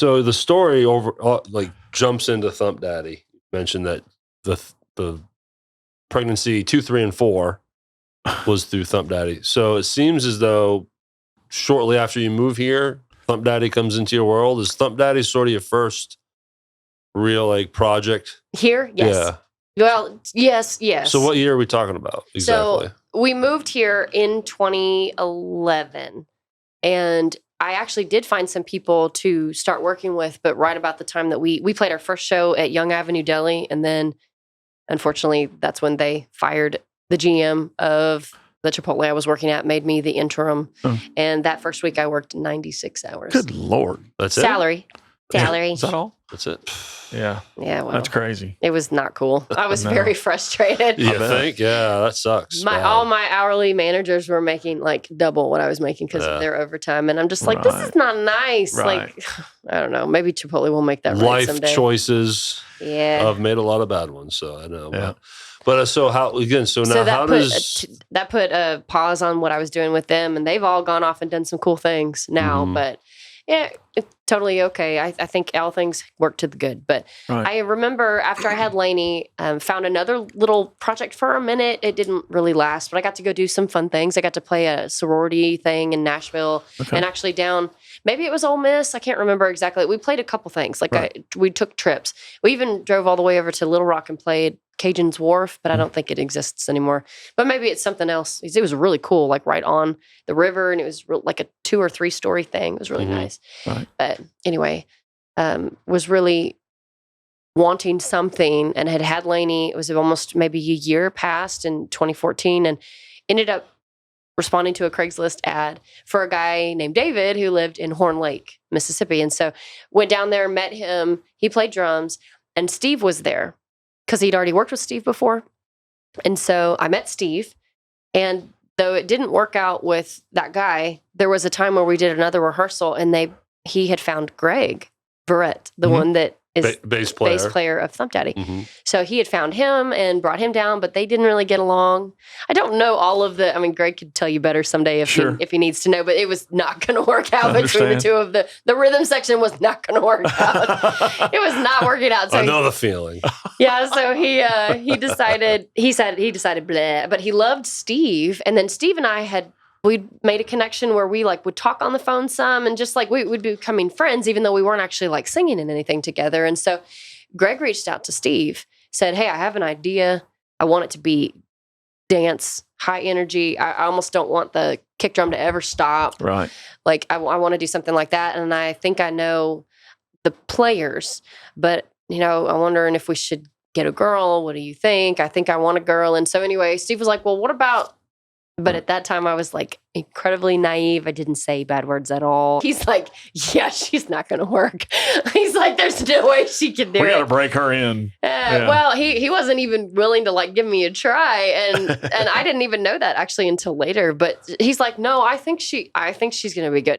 So the story like jumps into Thumpdaddy. You mentioned that the pregnancy 2, 3, and 4 was through Thumpdaddy. So it seems as though shortly after you move here, Thumpdaddy comes into your world. Is Thumpdaddy sort of your first real like project? Here? Yes. Yeah. Well, yes. So what year are we talking about exactly? So we moved here in 2011, and I actually did find some people to start working with, but right about the time that we played our first show at Young Avenue Deli, and then unfortunately that's when they fired the GM of the Chipotle I was working at, made me the interim. And that first week I worked 96 hours. Good Lord. That's it? Salary. Is that all? That's it. Yeah. Yeah, well, That's crazy. it was not cool. I was very frustrated. You think? Yeah, that sucks. All my hourly managers were making like double what I was making because of their overtime. And I'm just like, this is not nice. Right. Like, I don't know. Maybe Chipotle will make that right Life someday. choices. Yeah. I've made a lot of bad ones, so I know. Yeah. But so how, again, so now how does... that put a pause on what I was doing with them, and they've all gone off and done some cool things now, but yeah, it's totally okay. I think all things work to the good. But I remember after I had Layne, found another little project for a minute. It didn't really last, but I got to go do some fun things. I got to play a sorority thing in Nashville and actually down, maybe it was Ole Miss. I can't remember exactly. We played a couple things. Like we took trips. We even drove all the way over to Little Rock and played Cajun's Wharf, but I don't think it exists anymore. But maybe it's something else. It was really cool, like right on the river, and it was like a 2 or 3 story thing. It was really nice. Right. But anyway, was really wanting something and had Layne. It was almost maybe a year past in 2014, and ended up responding to a Craigslist ad for a guy named David who lived in Horn Lake, Mississippi. And so went down there, met him. He played drums, and Steve was there, because he'd already worked with Steve before. And so I met Steve, and though it didn't work out with that guy, there was a time where we did another rehearsal, and he had found Greg Verrett, the one that is bass player of Thumpdaddy. So he had found him and brought him down, but they didn't really get along. I don't know all of the, I mean, Greg could tell you better someday if he needs to know, but it was not going to work out between the two of the rhythm section was not going to work out. It was not working out. So I know the feeling. Yeah. So he decided blah, but he loved Steve. And then Steve and I we'd made a connection where we like would talk on the phone some, and just like we would be becoming friends, even though we weren't actually like singing in anything together. And so Greg reached out to Steve, said, "Hey, I have an idea. I want it to be dance, high energy. I almost don't want the kick drum to ever stop. Right. Like I want to do something like that. And I think I know the players, but I'm wondering if we should get a girl. What do you think? I think I want a girl." And so anyway, Steve was like, "Well, what about..." But at that time, I was like incredibly naive. I didn't say bad words at all. He's like, "Yeah, she's not going to work." He's like, "There's no way she can do it. We got to break her in." Well, he wasn't even willing to like give me a try, and I didn't even know that actually until later. But he's like, "No, I think she's going to be good."